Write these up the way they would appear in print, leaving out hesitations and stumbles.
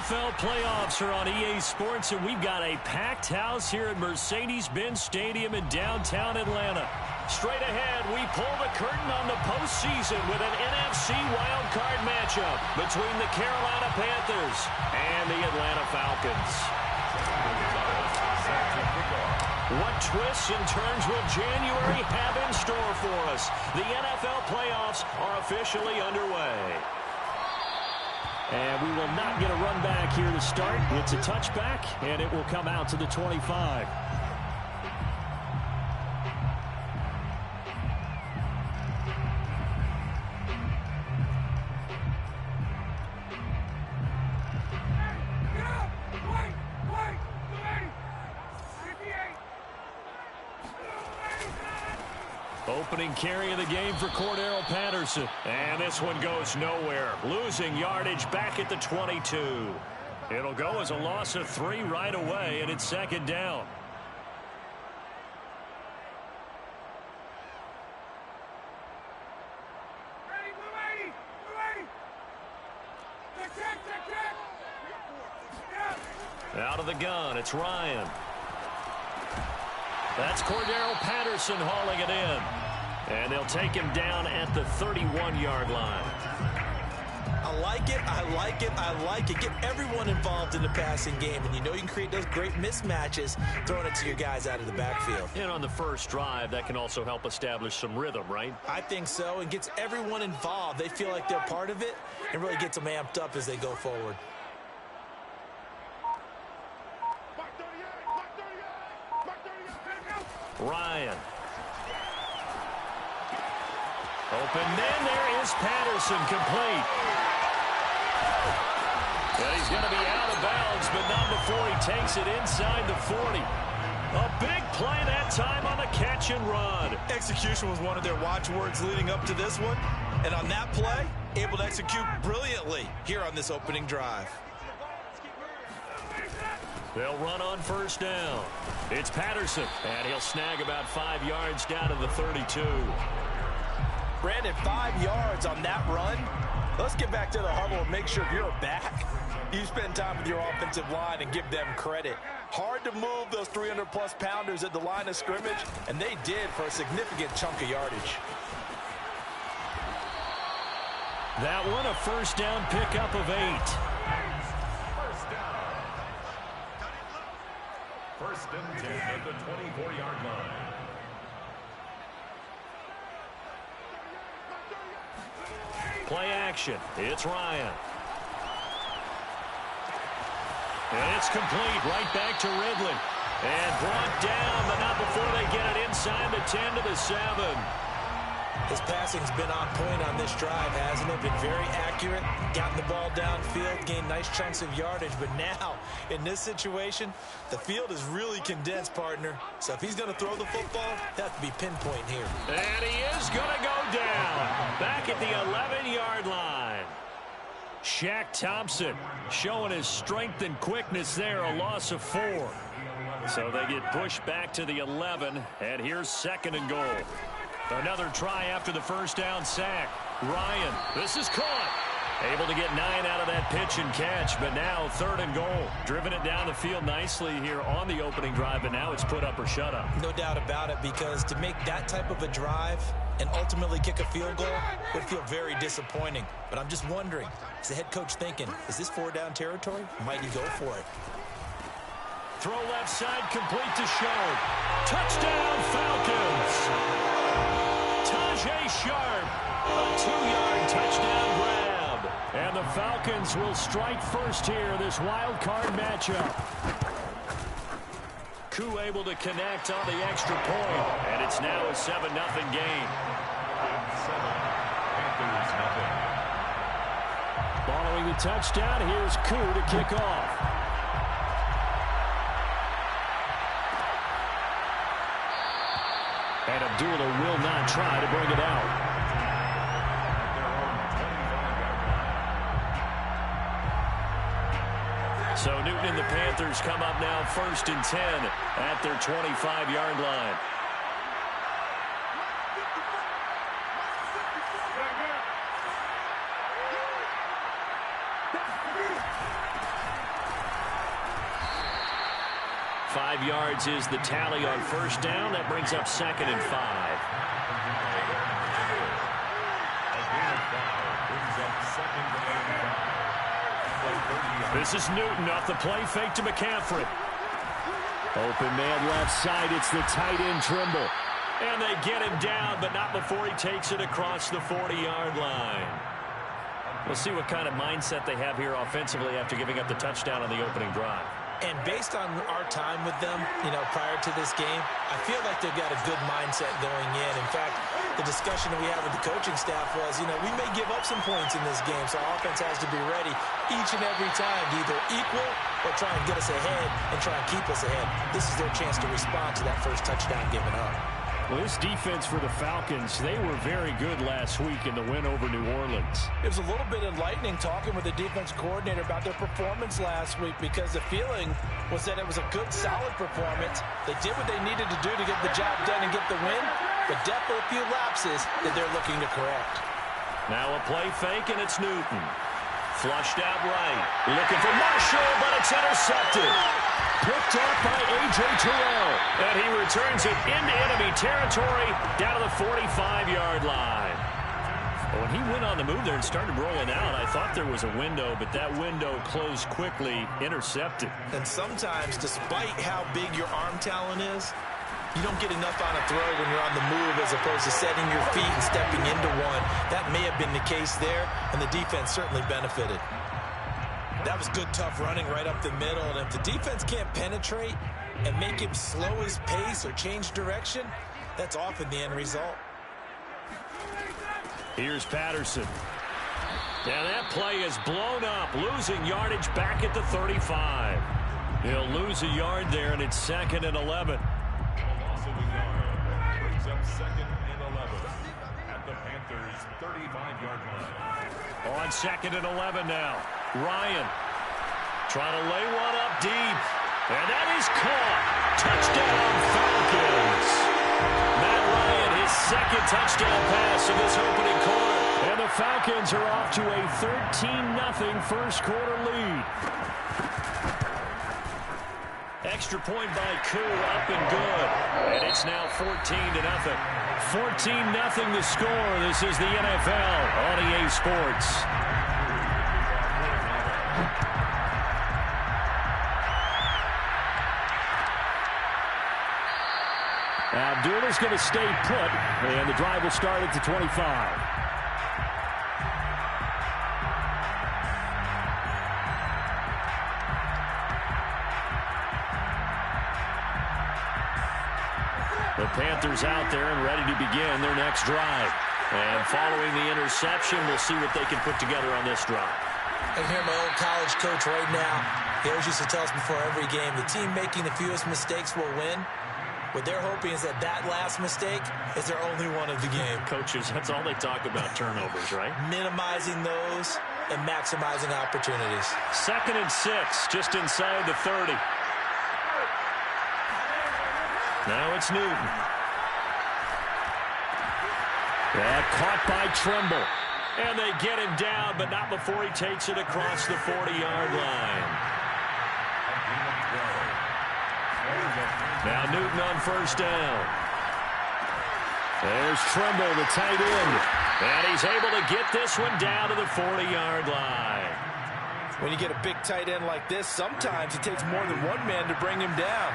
NFL playoffs are on EA Sports, and we've got a packed house here at Mercedes-Benz Stadium in downtown Atlanta. Straight ahead, we pull the curtain on the postseason with an NFC wildcard matchup between the Carolina Panthers and the Atlanta Falcons. What twists and turns will January have in store for us? The NFL playoffs are officially underway. And we will not get a run back here to start. It's a touchback, and it will come out to the 25. Opening carry of the game for Cordero Patterson. And this one goes nowhere. Losing yardage back at the 22. It'll go as a loss of 3 right away, and it's second down. Out of the gun, it's Ryan. That's Cordero Patterson hauling it in. And they'll take him down at the 31-yard line. I like it, I like it, I like it. Get everyone involved in the passing game, and you know you can create those great mismatches throwing it to your guys out of the backfield. And on the first drive, that can also help establish some rhythm, right? I think so, and gets everyone involved. They feel like they're part of it and really gets them amped up as they go forward. Ryan. Open man, there is Patterson, complete. And he's going to be out of bounds, but not before he takes it inside the 40. A big play that time on the catch and run. Execution was one of their watchwords leading up to this one. And on that play, able to execute brilliantly here on this opening drive. They'll run on first down. It's Patterson, and he'll snag about 5 yards down to the 32. Brandon, 5 yards on that run. Let's get back to the huddle and make sure if you're back, you spend time with your offensive line and give them credit. Hard to move those 300-plus pounders at the line of scrimmage, and they did for a significant chunk of yardage. That one, a first down pickup of 8. First and 10 at the 24-yard line. Play action. It's Ryan. And it's complete right back to Ridley. And brought down, but not before they get it inside the 10 to the 7. His passing's been on point on this drive, hasn't it? Been very accurate, gotten the ball downfield, gained nice chunks of yardage. But now, in this situation, the field is really condensed, partner. So if he's going to throw the football, that has to be pinpoint here. And he is going to go down. Back at the 11-yard line. Shaq Thompson showing his strength and quickness there, a loss of 4. So they get pushed back to the 11, and here's second and goal. Another try after the first down sack. Ryan, this is caught. Able to get 9 out of that pitch and catch, but now third and goal. Driven it down the field nicely here on the opening drive, but now it's put up or shut up. No doubt about it, because to make that type of a drive and ultimately kick a field goal would feel very disappointing. But I'm just wondering, is the head coach thinking, is this 4-down territory? Might he go for it? Throw left side, complete to Sharp. Touchdown, Falcons! Tajay Sharp, a 2-yard touchdown grab. And the Falcons will strike first here, this wild card matchup. Koo able to connect on the extra point, and it's now a 7-0 game. 7, Panthers nothing. Following the touchdown, here's Koo to kick off. And Abdullah will not try to bring it out. So Newton and the Panthers come up now first and 10 at their 25-yard line. 5 yards is the tally on first down. That brings up 2nd and 5. This is Newton off the play fake to McCaffrey. Open man left side. It's the tight end Trimble. And they get him down, but not before he takes it across the 40-yard line. We'll see what kind of mindset they have here offensively after giving up the touchdown on the opening drive. And based on our time with them, prior to this game, I feel like they've got a good mindset going in. In fact, the discussion that we had with the coaching staff was, we may give up some points in this game, so our offense has to be ready each and every time to either equal or try and get us ahead and try and keep us ahead. This is their chance to respond to that first touchdown given up. Well, this defense for the Falcons, they were very good last week in the win over New Orleans. It was a little bit enlightening talking with the defense coordinator about their performance last week because the feeling was that it was a good, solid performance. They did what they needed to do to get the job done and get the win, but definitely a few lapses that they're looking to correct. Now a play fake, and it's Newton. Flushed out right. Looking for Marshall, but it's intercepted. Picked up by A.J. Terrell. And he returns it into enemy territory down to the 45-yard line. When he went on the move there and started rolling out, I thought there was a window, but that window closed quickly, intercepted. And sometimes, despite how big your arm talent is, you don't get enough on a throw when you're on the move as opposed to setting your feet and stepping into one. That may have been the case there, and the defense certainly benefited. That was good, tough running right up the middle. And if the defense can't penetrate and make him slow his pace or change direction, that's often the end result. Here's Patterson. Now that play is blown up, losing yardage back at the 35. He'll lose a yard there, and it's 2nd and 11. Loss of a yard brings up 2nd and 11 at the Panthers' 35-yard line. On 2nd and 11 now. Ryan trying to lay one up deep. And that is caught. Touchdown, Falcons. Matt Ryan, his 2nd touchdown pass of this opening quarter. And the Falcons are off to a 13-0 first quarter lead. Extra point by Koo, up and good. And it's now 14-0. 14-0 the score. This is the NFL on EA Sports. Abdullah's going to stay put, and the drive will start at the 25. The Panthers out there and ready to begin their next drive. And following the interception, we'll see what they can put together on this drive. I hear my old college coach right now. He always used to tell us before every game, the team making the fewest mistakes will win. What they're hoping is that last mistake is their only one of the game. Coaches, that's all they talk about, turnovers, right? Minimizing those and maximizing opportunities. 2nd and 6, just inside the 30. Now it's Newton. That caught by Trimble. And they get him down, but not before he takes it across the 40-yard line. Now Newton on first down. There's Trimble, the tight end. And he's able to get this one down to the 40-yard line. When you get a big tight end like this, sometimes it takes more than one man to bring him down.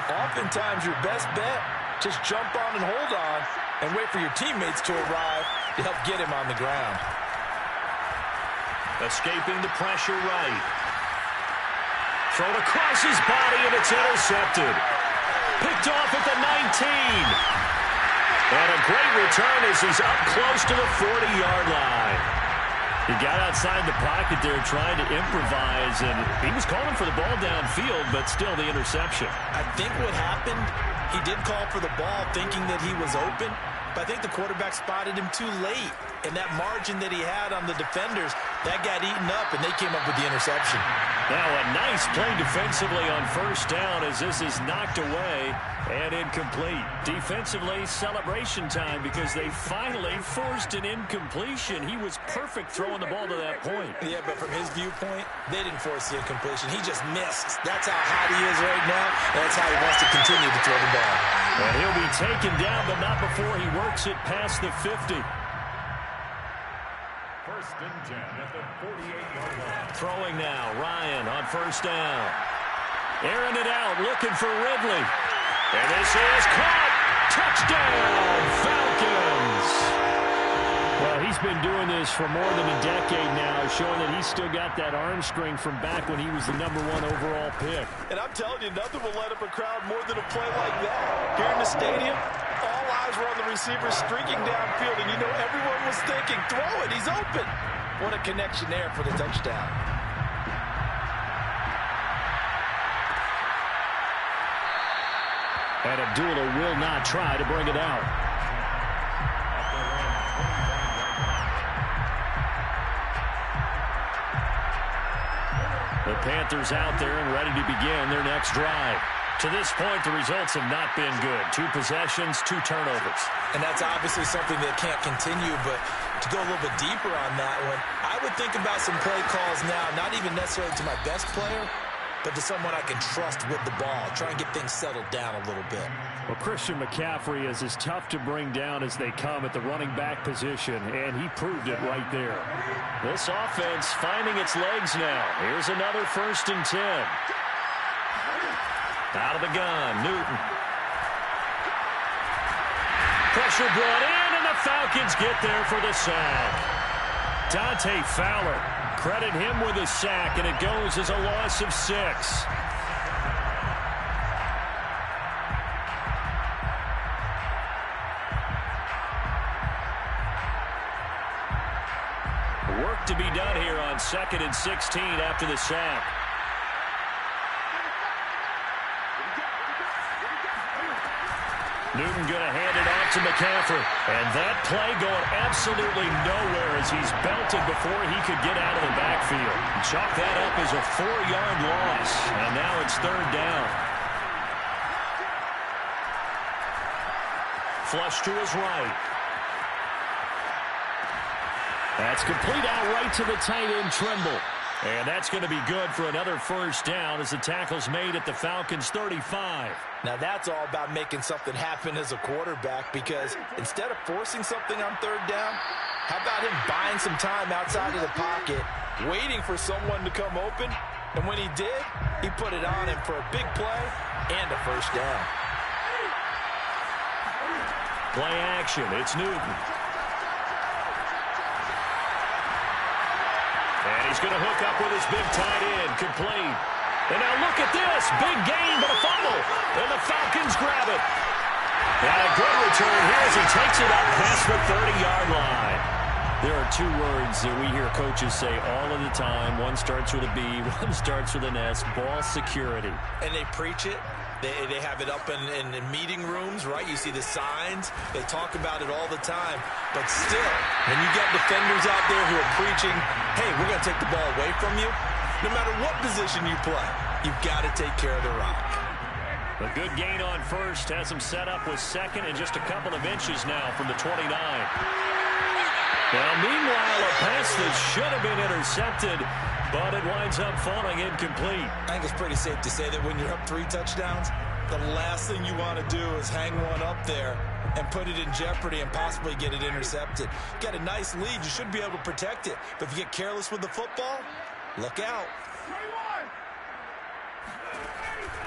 Oftentimes, your best bet, just jump on and hold on and wait for your teammates to arrive to help get him on the ground. Escaping the pressure right. Thrown across his body, and it's intercepted. Picked off at the 19. And a great return as he's up close to the 40-yard line. He got outside the pocket there trying to improvise, and he was calling for the ball downfield, but still the interception. I think what happened, he did call for the ball thinking that he was open, but I think the quarterback spotted him too late. And that margin that he had on the defenders, that got eaten up, and they came up with the interception. Now a nice play defensively on first down as this is knocked away and incomplete. Defensively, celebration time because they finally forced an incompletion. He was perfect throwing the ball to that point. Yeah, but from his viewpoint, they didn't force the incompletion. He just missed. That's how hot he is right now. That's how he wants to continue to throw the ball. And he'll be taken down, but not before he works it past the 50. First and 10 at the 48-yard line. Throwing now, Ryan on first down. Airing it out, looking for Ridley. And this is caught. Touchdown, Falcons. Well, he's been doing this for more than a decade now, showing that he's still got that arm strength from back when he was the #1 overall pick. And I'm telling you, nothing will light up a crowd more than a play like that. Here in the stadium, all eyes were on the receiver streaking downfield, and you know everyone was thinking, throw it, he's open. What a connection there for the touchdown. And Abdullah will not try to bring it out. The Panthers out there and ready to begin their next drive. To this point, the results have not been good. 2 possessions, 2 turnovers. And that's obviously something that can't continue, but to go a little bit deeper on that one, I would think about some play calls now, not even necessarily to my best player, but to someone I can trust with the ball. Try and get things settled down a little bit. Well, Christian McCaffrey is as tough to bring down as they come at the running back position, and he proved it right there. This offense finding its legs now. Here's another 1st and 10. Out of the gun, Newton. Pressure brought in, and the Falcons get there for the sack. Dante Fowler. Credit him with a sack, and it goes as a loss of 6. Work to be done here on 2nd and 16 after the sack. Newton going to hand it off to McCaffrey. And that play going absolutely nowhere as he's belted before he could get out of the backfield. Chalk that up as a 4-yard loss. And now it's 3rd down. Flush to his right. That's complete out right to the tight end, Trimble. And that's going to be good for another 1st down as the tackle's made at the Falcons' 35. Now that's all about making something happen as a quarterback, because instead of forcing something on 3rd down, how about him buying some time outside of the pocket, waiting for someone to come open, and when he did, he put it on him for a big play and a 1st down. Play action, it's Newton. And he's going to hook up with his big tight end, complete. And now look at this, big gain, but a fumble. And the Falcons grab it. And a good return here as he takes it up past the 30-yard line. There are 2 words that we hear coaches say all of the time. One starts with a B, one starts with an S, ball security. And they preach it. They have it up in meeting rooms, right? You see the signs. They talk about it all the time. But still, when you got defenders out there who are preaching, hey, we're going to take the ball away from you, no matter what position you play, you've got to take care of the rock. A good gain on 1st has him set up with 2nd and just a couple of inches now from the 29. Now, meanwhile, a pass that should have been intercepted, but it winds up falling incomplete. I think it's pretty safe to say that when you're up 3 touchdowns, the last thing you want to do is hang one up there and put it in jeopardy and possibly get it intercepted. You got a nice lead. You should be able to protect it. But if you get careless with the football, look out.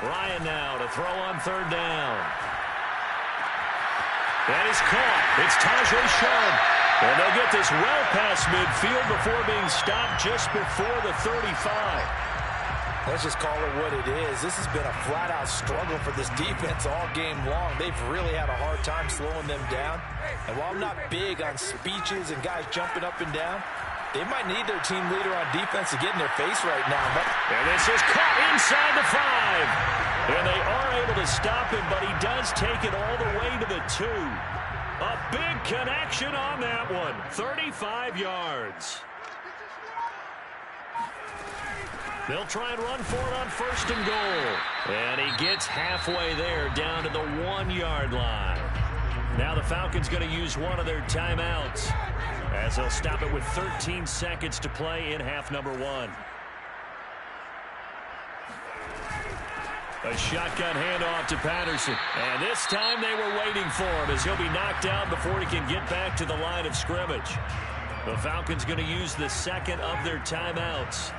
Ryan now to throw on 3rd down. That is caught. It's Tajay Sharp. And they'll get this well past midfield before being stopped just before the 35. Let's just call it what it is. This has been a flat-out struggle for this defense all game long. They've really had a hard time slowing them down. And while I'm not big on speeches and guys jumping up and down, they might need their team leader on defense to get in their face right now. And this is caught inside the 5. And they are able to stop him, but he does take it all the way to the 2. A big connection on that one. 35 yards. They'll try and run for it on 1st and goal. And he gets halfway there down to the 1-yard line. Now the Falcons going to use one of their timeouts as they'll stop it with 13 seconds to play in half number 1. A shotgun handoff to Patterson. And this time they were waiting for him as he'll be knocked out before he can get back to the line of scrimmage. The Falcons going to use the second of their timeouts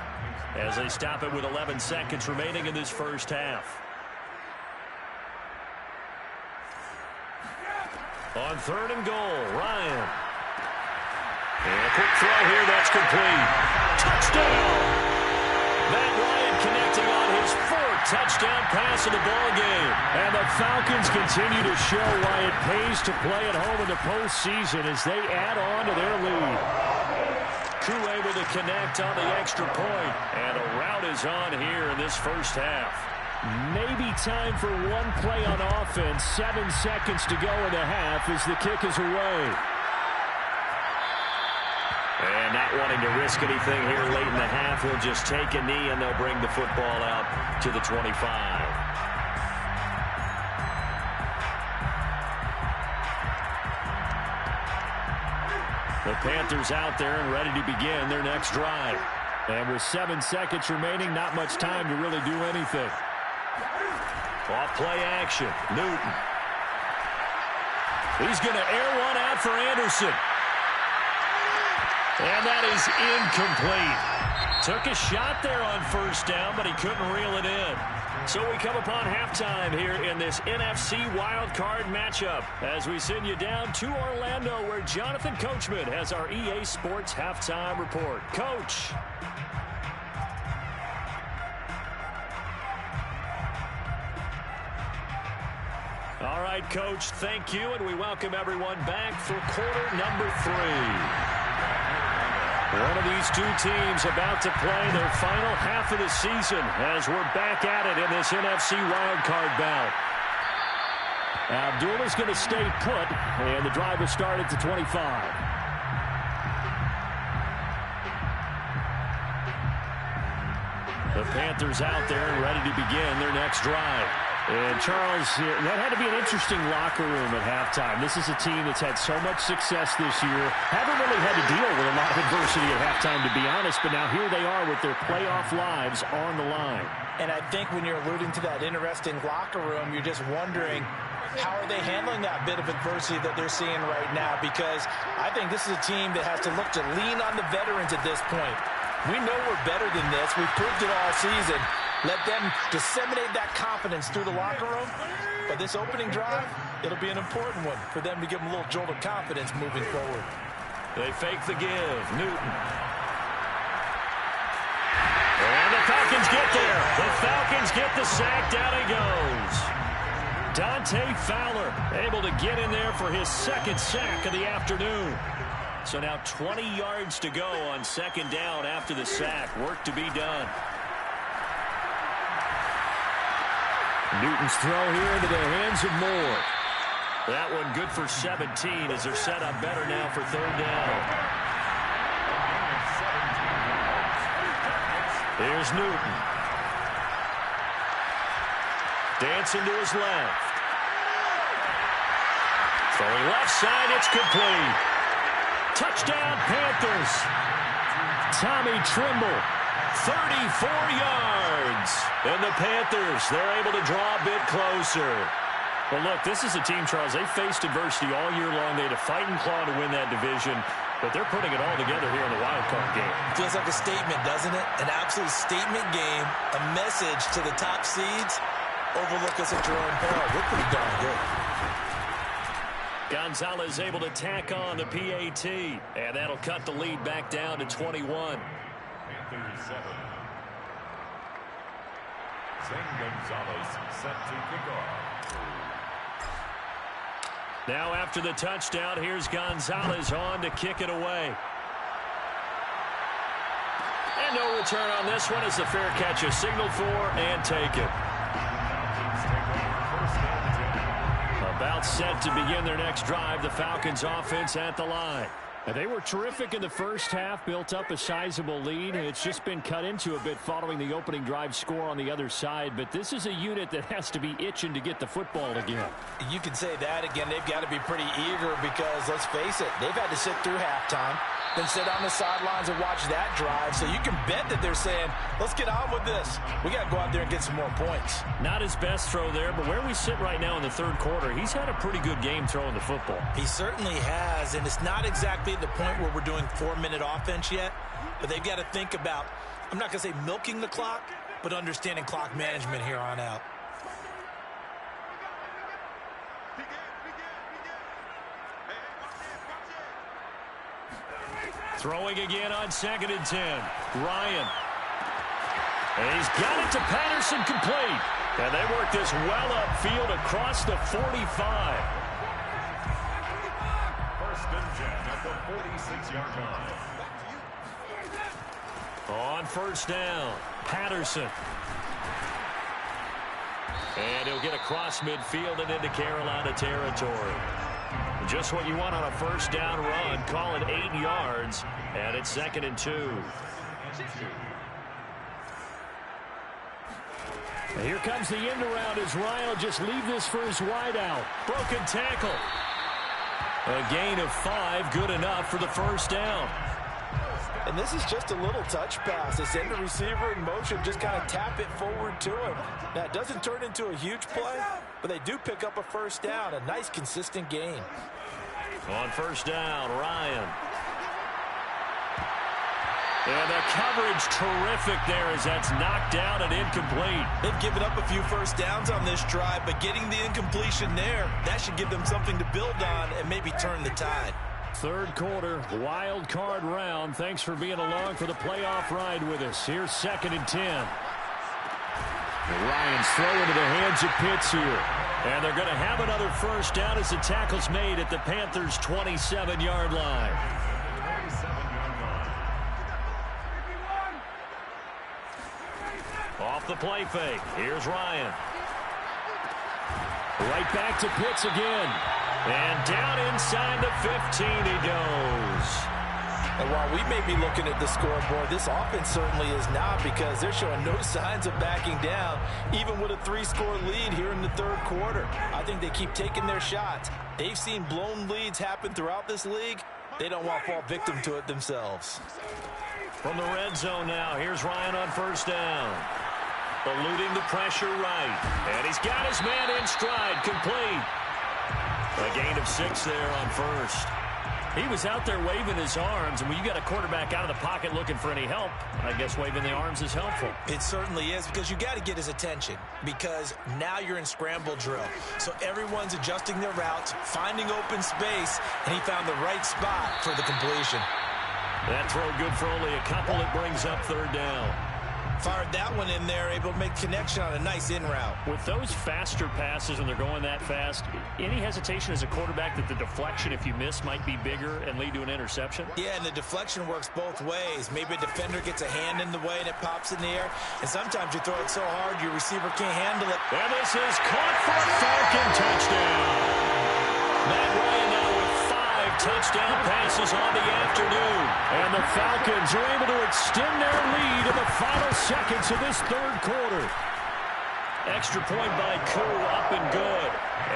as they stop it with 11 seconds remaining in this first half. On 3rd and goal, Ryan. And a quick throw here, that's complete. Touchdown! Matt Ryan connecting on his 4th touchdown pass of the ball game. And the Falcons continue to show why it pays to play at home in the postseason as they add on to their lead. Crew able to connect on the extra point. And a rout is on here in this first half. Maybe time for one play on offense. 7 seconds to go in the half as the kick is away. And not wanting to risk anything here late in the half, he'll just take a knee and they'll bring the football out to the 25. The Panthers out there and ready to begin their next drive. And with 7 seconds remaining, not much time to really do anything. Off play action. Newton. He's going to air one out for Anderson. And that is incomplete. Took a shot there on first down, but he couldn't reel it in. So we come upon halftime here in this NFC wildcard matchup as we send you down to Orlando where Jonathan Coachman has our EA Sports halftime report. Coach. All right, Coach, thank you, and we welcome everyone back for quarter number 3. One of these two teams about to play their final half of the season as we're back at it in this NFC wildcard bout. Abdullah's going to stay put, and the drive will start at the 25. The Panthers out there and ready to begin their next drive. And, Charles, that had to be an interesting locker room at halftime. This is a team that's had so much success this year. Haven't really had to deal with a lot of adversity at halftime, to be honest. But now here they are with their playoff lives on the line. And I think when you're alluding to that interesting locker room, you're just wondering, how are they handling that bit of adversity that they're seeing right now? Because I think this is a team that has to look to lean on the veterans at this point. We know we're better than this. We've proved it all season. Let them disseminate that confidence through the locker room. But this opening drive, it'll be an important one for them to give them a little jolt of confidence moving forward. They fake the give. Newton. And the Falcons get there. The Falcons get the sack. Down he goes. Dante Fowler able to get in there for his 2nd sack of the afternoon. So now 20 yards to go on 2nd down after the sack. Work to be done. Newton's throw here into the hands of Moore. That one good for 17 as they're set up better now for 3rd down. Here's Newton. Dancing to his left. Throwing left side, it's complete. Touchdown, Panthers. Tommy Trimble. 34 yards. And the Panthers, they're able to draw a bit closer. Well, look, this is a team, Charles. They faced adversity all year long. They had to fight and claw to win that division, but they're putting it all together here in the wild card game. Feels like a statement, doesn't it? An absolute statement game, a message to the top seeds. Overlook us at your own peril. We're pretty darn good. Gonzalez able to tack on the PAT, and that'll cut the lead back down to 21. Panthers 7. Zane Gonzalez set to kick off. Now after the touchdown, here's Gonzalez on to kick it away. And no return on this one as the fair catch is signaled for and taken. About set to begin their next drive. The Falcons offense at the line. They were terrific in the first half, built up a sizable lead. It's just been cut into a bit following the opening drive score on the other side. But this is a unit that has to be itching to get the football again. You can say that again. They've got to be pretty eager because, let's face it, they've had to sit through halftime. than sit on the sidelines and watch that drive. So you can bet that they're saying, let's get on with this. We got to go out there and get some more points. Not his best throw there, but where we sit right now in the third quarter, he's had a pretty good game throwing the football. He certainly has, and it's not exactly at the point where we're doing 4-minute offense yet, but they've got to think about, I'm not going to say milking the clock, but understanding clock management here on out. Throwing again on 2nd and 10. Ryan. And he's got it to Patterson, complete. And they work this well upfield across the 45. First and 10 at the 46-yard line. On first down, Patterson. And he'll get across midfield and into Carolina territory. Just what you want on a first down run. Call it 8 yards, and it's 2nd and 2. And here comes the end around as Ryan will just leave this for his wideout. Broken tackle. A gain of 5, good enough for the first down. And this is just a little touch pass. They send the receiver in motion, just kind of tap it forward to him. Now, it doesn't turn into a huge play, but they do pick up a first down. A nice, consistent gain. On first down, Ryan. And the coverage terrific there as that's knocked down and incomplete. They've given up a few first downs on this drive, but getting the incompletion there, that should give them something to build on and maybe turn the tide. Third quarter, wild card round. Thanks for being along for the playoff ride with us. Here's 2nd and 10. Ryan's throw into the hands of Pitts here. And they're going to have another first down as the tackle's made at the Panthers' 27-yard line. Off the play fake. Here's Ryan. Right back to Pitts again. And down inside the 15 he goes. And while we may be looking at the scoreboard, this offense certainly is not, because they're showing no signs of backing down, even with a 3-score lead here in the third quarter. I think they keep taking their shots. They've seen blown leads happen throughout this league. They don't want to fall victim to it themselves. From the red zone now, here's Ryan on first down. Eluding the pressure right. And he's got his man in stride, complete. A gain of 6 there on first. He was out there waving his arms, and when you got a quarterback out of the pocket looking for any help, I guess waving the arms is helpful. It certainly is, because you got to get his attention, because now you're in scramble drill. So everyone's adjusting their routes, finding open space, and he found the right spot for the completion. That throw good for only a couple. It brings up third down. Fired that one in there, able to make connection on a nice in route. With those faster passes when they're going that fast, any hesitation as a quarterback that the deflection, if you miss, might be bigger and lead to an interception? Yeah, and the deflection works both ways. Maybe a defender gets a hand in the way and it pops in the air, and sometimes you throw it so hard your receiver can't handle it. And this is caught for a Falcon touchdown. Matt Ryan now with 5 touchdown passes on the afternoon. And the Falcons are able to extend their lead in the final seconds of this third quarter. Extra point by Koo, up and good.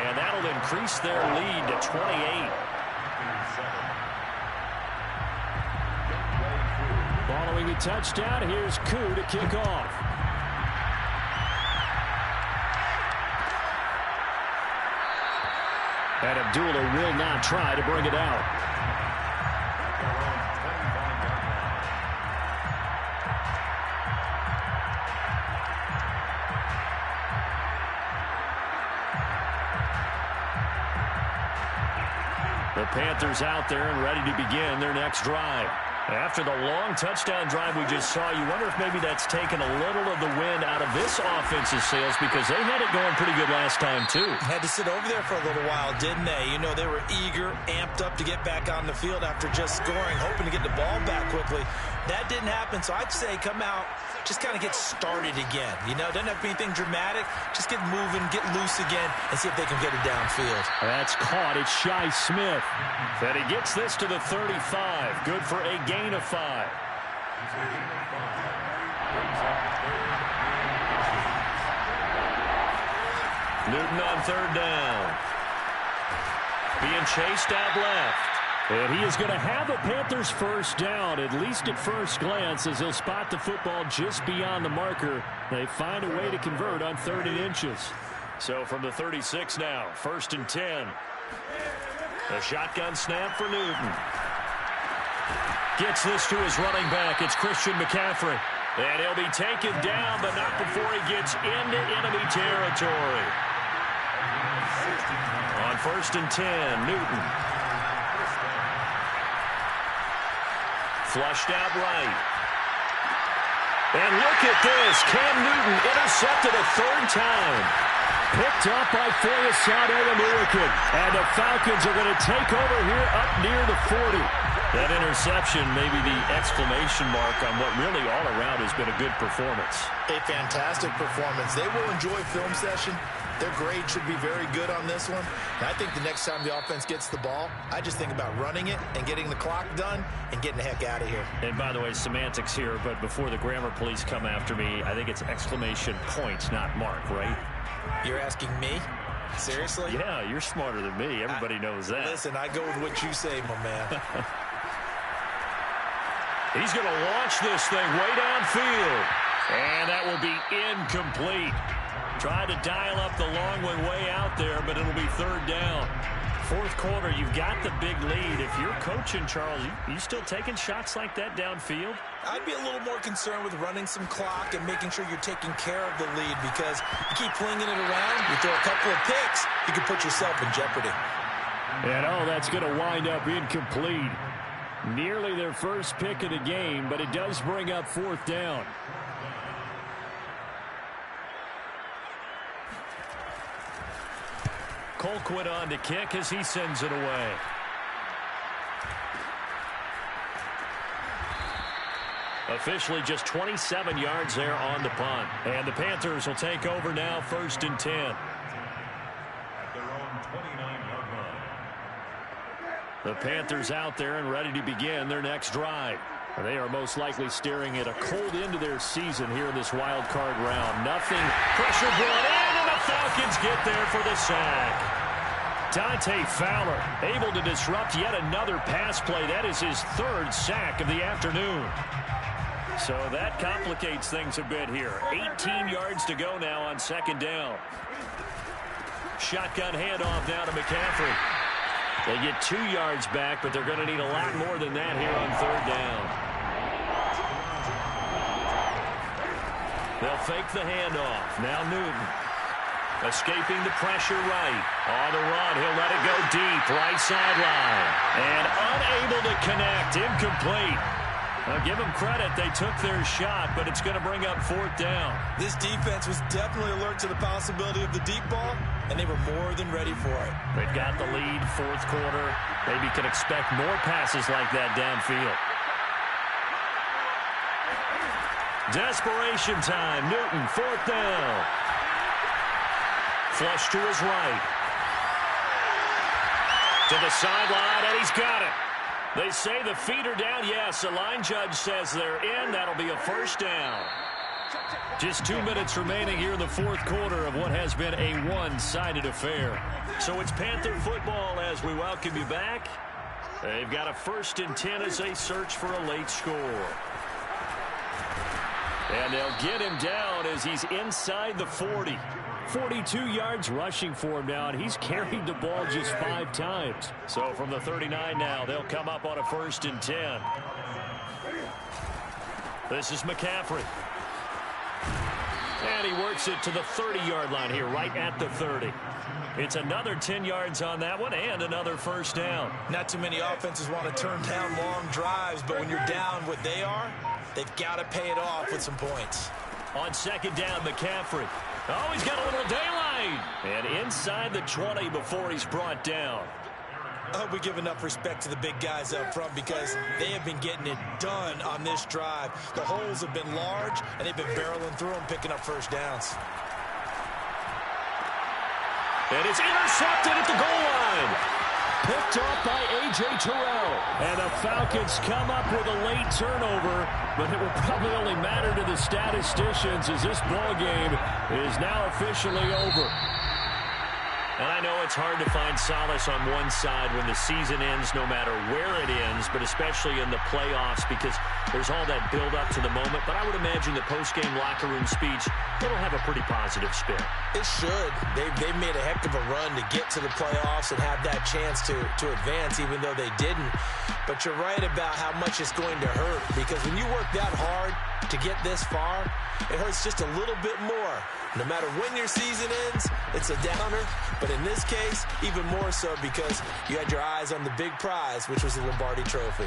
And that'll increase their lead to 28. Following the touchdown, here's Koo to kick off. And Abdullah will not try to bring it out. The Panthers out there and ready to begin their next drive. After the long touchdown drive we just saw, you wonder if maybe that's taken a little of the wind out of this offense's sails, because they had it going pretty good last time, too. Had to sit over there for a little while, didn't they? You know, they were eager, amped up to get back on the field after just scoring, hoping to get the ball back quickly. That didn't happen, so I'd say come out, just kind of get started again. You know, doesn't have to be anything dramatic. Just get moving, get loose again, and see if they can get it downfield. That's caught. It's Shi Smith. And he gets this to the 35. Good for a gain of 5. Newton on third down. Being chased out left. And he is going to have a Panthers first down, at least at first glance, as he'll spot the football just beyond the marker. They find a way to convert on 3rd and inches. So from the 36 now, 1st and 10. A shotgun snap for Newton. Gets this to his running back. It's Christian McCaffrey. And he'll be taken down, but not before he gets into enemy territory. On 1st and 10, Newton. Flushed out right. And look at this. Cam Newton intercepted a 3rd time. Picked up by Foyesade Oluwaseun. And the Falcons are going to take over here up near the 40. That interception may be the exclamation mark on what really all around has been a good performance. A fantastic performance. They will enjoy film session. Their grade should be very good on this one. And I think the next time the offense gets the ball, I just think about running it and getting the clock done and getting the heck out of here. And by the way, semantics here, but before the grammar police come after me, I think it's exclamation point, not mark, right? You're asking me? Seriously? Yeah, you're smarter than me. Everybody knows that. Listen, I go with what you say, my man. He's going to launch this thing way downfield. And that will be incomplete. Tried to dial up the long one way out there, but it'll be 3rd down. 4th quarter, you've got the big lead. If you're coaching, Charles, you still taking shots like that downfield? I'd be a little more concerned with running some clock and making sure you're taking care of the lead, because you keep flinging it around, you throw a couple of picks, you can put yourself in jeopardy. And that's going to wind up incomplete. Nearly their first pick of the game, but it does bring up 4th down. Colquitt on to kick as he sends it away. Officially just 27 yards there on the punt. And the Panthers will take over now, 1st and 10. At their own 29-yard line. The Panthers out there and ready to begin their next drive. They are most likely staring at a cold end to their season here in this wild card round. Nothing. Pressure brought in, and the Falcons get there for the sack. Dante Fowler able to disrupt yet another pass play. That is his 3rd sack of the afternoon. So that complicates things a bit here. 18 yards to go now on 2nd down. Shotgun handoff now to McCaffrey. They get 2 yards back, but they're going to need a lot more than that here on 3rd down. They'll fake the handoff. Now Newton. Escaping the pressure right. On the run, he'll let it go deep. Right sideline. And unable to connect. Incomplete. Now give them credit. They took their shot, but it's going to bring up 4th down. This defense was definitely alert to the possibility of the deep ball, and they were more than ready for it. They've got the lead, 4th quarter. Maybe can expect more passes like that downfield. Desperation time. Newton, 4th down. Flush to his right. To the sideline, and he's got it. They say the feet are down. Yes, the line judge says they're in. That'll be a 1st down. Just 2 minutes remaining here in the 4th quarter of what has been a one-sided affair. So it's Panther football as we welcome you back. They've got a 1st and 10 as they search for a late score. And they'll get him down as he's inside the 40. 42 yards rushing for him now, and he's carried the ball just 5 times. So from the 39 now, they'll come up on a 1st and 10. This is McCaffrey. And he works it to the 30-yard line here, right at the 30. It's another 10 yards on that one and another 1st down. Not too many offenses want to turn down long drives, but when you're down what they are, they've got to pay it off with some points. On 2nd down, McCaffrey. Oh, he's got a little daylight. And inside the 20 before he's brought down. I hope we give enough respect to the big guys up front, because they have been getting it done on this drive. The holes have been large, and they've been barreling through them, picking up 1st downs. And it's intercepted at the goal line. Picked off by A.J. Terrell. And the Falcons come up with a late turnover, but it will probably only matter to the statisticians as this ball game is now officially over. And I know it's hard to find solace on one side when the season ends, no matter where it ends, but especially in the playoffs, because there's all that build-up to the moment. But I would imagine the post-game locker room speech, it'll have a pretty positive spin. It should. They've made a heck of a run to get to the playoffs and have that chance to advance, even though they didn't. But you're right about how much it's going to hurt, because when you work that hard to get this far, it hurts just a little bit more. No matter when your season ends, it's a downer. But in this case, even more so because you had your eyes on the big prize, which was the Lombardi Trophy.